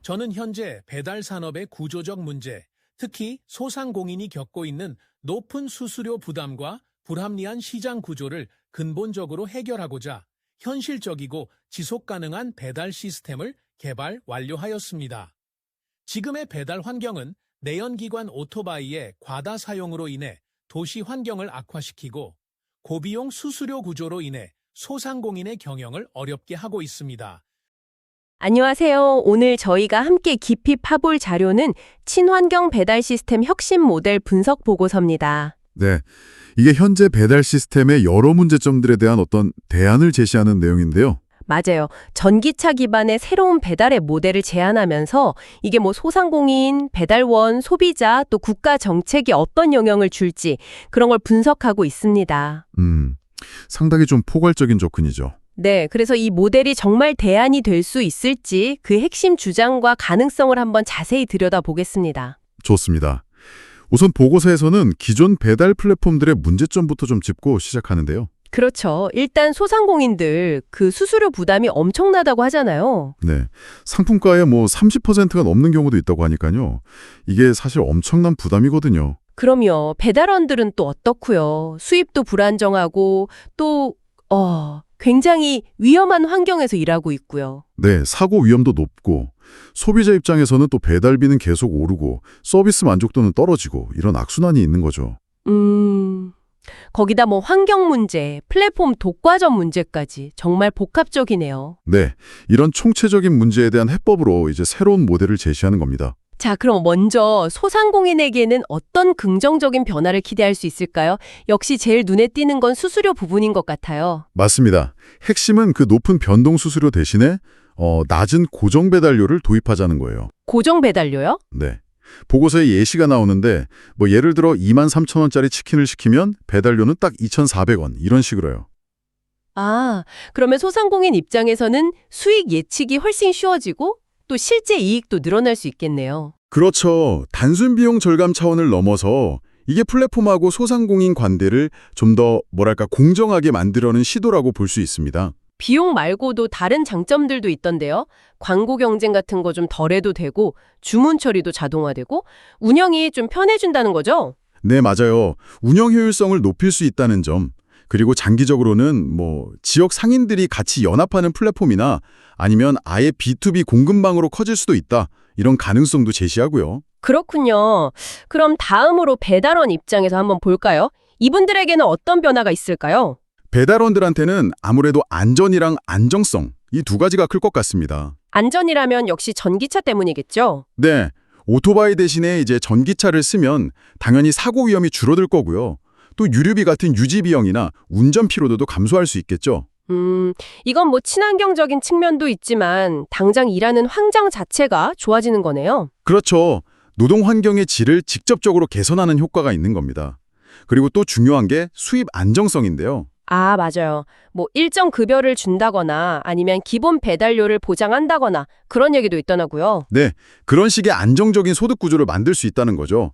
저는 현재 배달 산업의 구조적 문제, 특히 소상공인이 겪고 있는 높은 수수료 부담과 불합리한 시장 구조를 근본적으로 해결하고자 현실적이고 지속 가능한 배달 시스템을 개발 완료하였습니다. 지금의 배달 환경은 내연기관 오토바이의 과다 사용으로 인해 도시 환경을 악화시키고 고비용 수수료 구조로 인해 소상공인의 경영을 어렵게 하고 있습니다. 안녕하세요. 오늘 저희가 함께 깊이 파볼 자료는 친환경 배달 시스템 혁신 모델 분석 보고서입니다. 네, 이게 현재 배달 시스템의 여러 문제점들에 대한 어떤 대안을 제시하는 내용인데요. 맞아요. 전기차 기반의 새로운 배달의 모델을 제안하면서 이게 소상공인, 배달원, 소비자, 또 국가 정책에 어떤 영향을 줄지 그런 걸 분석하고 있습니다. 상당히 좀 포괄적인 접근이죠. 네, 그래서 이 모델이 정말 대안이 될 수 있을지 그 핵심 주장과 가능성을 한번 자세히 들여다보겠습니다. 좋습니다. 우선 보고서에서는 기존 배달 플랫폼들의 문제점부터 좀 짚고 시작하는데요. 그렇죠. 일단 소상공인들 그 수수료 부담이 엄청나다고 하잖아요. 네, 상품가의 30%가 넘는 경우도 있다고 하니까요. 이게 사실 엄청난 부담이거든요. 그럼요. 배달원들은 또 어떻고요? 수입도 불안정하고 또 굉장히 위험한 환경에서 일하고 있고요. 네, 사고 위험도 높고 소비자 입장에서는 또 배달비는 계속 오르고 서비스 만족도는 떨어지고 이런 악순환이 있는 거죠. 거기다 환경 문제, 플랫폼 독과점 문제까지 정말 복합적이네요. 네, 이런 총체적인 문제에 대한 해법으로 이제 새로운 모델을 제시하는 겁니다. 자, 그럼 먼저 소상공인에게는 어떤 긍정적인 변화를 기대할 수 있을까요? 역시 제일 눈에 띄는 건 수수료 부분인 것 같아요. 맞습니다. 핵심은 그 높은 변동 수수료 대신에 낮은 고정 배달료를 도입하자는 거예요. 고정 배달료요? 네. 보고서에 예시가 나오는데 예를 들어 23,000원짜리 치킨을 시키면 배달료는 딱 2,400원 이런 식으로요. 아, 그러면 소상공인 입장에서는 수익 예측이 훨씬 쉬워지고 또 실제 이익도 늘어날 수 있겠네요. 그렇죠. 단순 비용 절감 차원을 넘어서 이게 플랫폼하고 소상공인 관계를 좀 더 공정하게 만들어낸 시도라고 볼 수 있습니다. 비용 말고도 다른 장점들도 있던데요. 광고 경쟁 같은 거 좀 덜해도 되고 주문 처리도 자동화되고 운영이 좀 편해진다는 거죠? 네, 맞아요. 운영 효율성을 높일 수 있다는 점. 그리고 장기적으로는 지역 상인들이 같이 연합하는 플랫폼이나 아니면 아예 B2B 공급망으로 커질 수도 있다. 이런 가능성도 제시하고요. 그렇군요. 그럼 다음으로 배달원 입장에서 한번 볼까요? 이분들에게는 어떤 변화가 있을까요? 배달원들한테는 아무래도 안전이랑 안정성, 이 두 가지가 클 것 같습니다. 안전이라면 역시 전기차 때문이겠죠? 네, 오토바이 대신에 이제 전기차를 쓰면 당연히 사고 위험이 줄어들 거고요. 또 유류비 같은 유지 비용이나 운전 피로도도 감소할 수 있겠죠. 이건 친환경적인 측면도 있지만 당장 일하는 환경 자체가 좋아지는 거네요. 그렇죠. 노동 환경의 질을 직접적으로 개선하는 효과가 있는 겁니다. 그리고 또 중요한 게 수입 안정성인데요. 아, 맞아요. 일정 급여를 준다거나 아니면 기본 배달료를 보장한다거나 그런 얘기도 있더라고요. 네, 그런 식의 안정적인 소득 구조를 만들 수 있다는 거죠.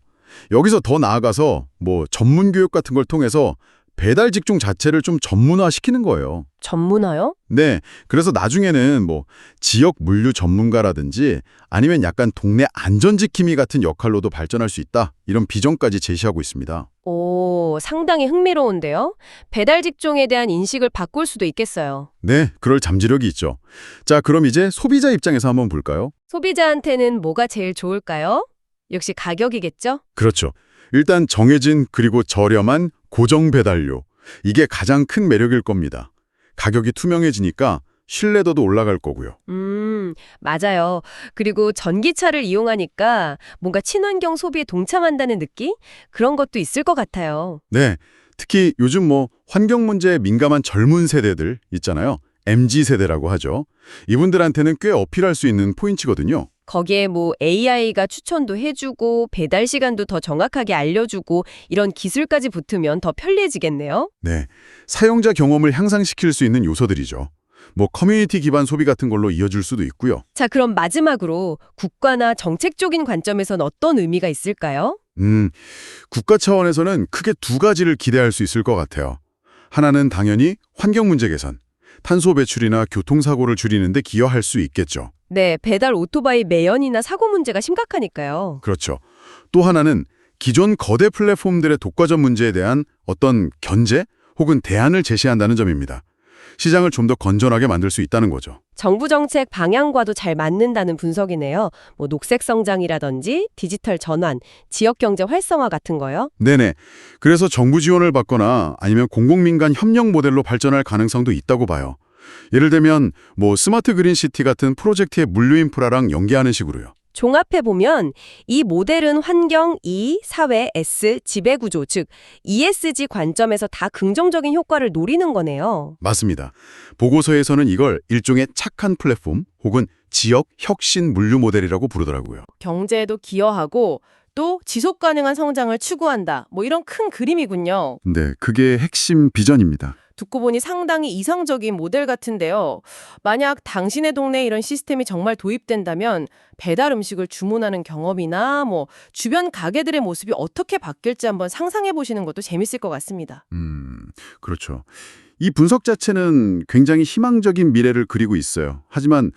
여기서 더 나아가서 전문 교육 같은 걸 통해서 배달 직종 자체를 좀 전문화시키는 거예요. 전문화요? 네, 그래서 나중에는 지역 물류 전문가라든지 아니면 약간 동네 안전지킴이 같은 역할로도 발전할 수 있다. 이런 비전까지 제시하고 있습니다. 오, 상당히 흥미로운데요? 배달 직종에 대한 인식을 바꿀 수도 있겠어요. 네, 그럴 잠재력이 있죠. 자, 그럼 이제 소비자 입장에서 한번 볼까요? 소비자한테는 뭐가 제일 좋을까요? 역시 가격이겠죠? 그렇죠. 일단 정해진 그리고 저렴한 고정 배달료. 이게 가장 큰 매력일 겁니다. 가격이 투명해지니까 신뢰도도 올라갈 거고요. 맞아요. 그리고 전기차를 이용하니까 뭔가 친환경 소비에 동참한다는 느낌? 그런 것도 있을 것 같아요. 네, 특히 요즘 환경 문제에 민감한 젊은 세대들 있잖아요. MZ세대라고 하죠. 이분들한테는 꽤 어필할 수 있는 포인트거든요. 거기에 AI가 추천도 해주고 배달 시간도 더 정확하게 알려주고 이런 기술까지 붙으면 더 편리해지겠네요. 네, 사용자 경험을 향상시킬 수 있는 요소들이죠. 커뮤니티 기반 소비 같은 걸로 이어질 수도 있고요. 자, 그럼 마지막으로 국가나 정책적인 관점에선 어떤 의미가 있을까요? 국가 차원에서는 크게 두 가지를 기대할 수 있을 것 같아요. 하나는 당연히 환경 문제 개선, 탄소 배출이나 교통사고를 줄이는 데 기여할 수 있겠죠. 네, 배달 오토바이 매연이나 사고 문제가 심각하니까요. 그렇죠. 또 하나는 기존 거대 플랫폼들의 독과점 문제에 대한 어떤 견제 혹은 대안을 제시한다는 점입니다. 시장을 좀 더 건전하게 만들 수 있다는 거죠. 정부 정책 방향과도 잘 맞는다는 분석이네요. 뭐 녹색 성장이라든지 디지털 전환, 지역 경제 활성화 같은 거요. 네네. 그래서 정부 지원을 받거나 아니면 공공민간 협력 모델로 발전할 가능성도 있다고 봐요. 예를 들면 뭐 스마트 그린 시티 같은 프로젝트의 물류 인프라랑 연계하는 식으로요. 종합해 보면 이 모델은 환경 E, 사회 S, 지배구조, 즉 ESG 관점에서 다 긍정적인 효과를 노리는 거네요. 맞습니다. 보고서에서는 이걸 일종의 착한 플랫폼 혹은 지역 혁신 물류 모델이라고 부르더라고요. 경제에도 기여하고 또 지속 가능한 성장을 추구한다. 뭐 이런 큰 그림이군요. 네, 그게 핵심 비전입니다. 듣고 보니 상당히 이상적인 모델 같은데요. 만약 당신의 동네에 이런 시스템이 정말 도입된다면 배달 음식을 주문하는 경험이나 뭐 주변 가게들의 모습이 어떻게 바뀔지 한번 상상해 보시는 것도 재밌을 것 같습니다. 그렇죠. 이 분석 자체는 굉장히 희망적인 미래를 그리고 있어요. 하지만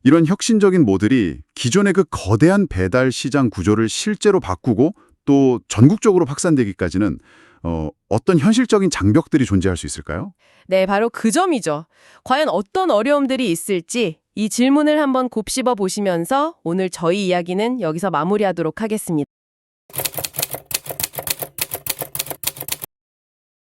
이런 혁신적인 모델이 기존의 그 거대한 배달 시장 구조를 실제로 바꾸고 또 전국적으로 확산되기까지는 어떤 현실적인 장벽들이 존재할 수 있을까요? 네, 바로 그 점이죠. 과연 어떤 어려움들이 있을지 이 질문을 한번 곱씹어 보시면서 오늘 저희 이야기는 여기서 마무리하도록 하겠습니다.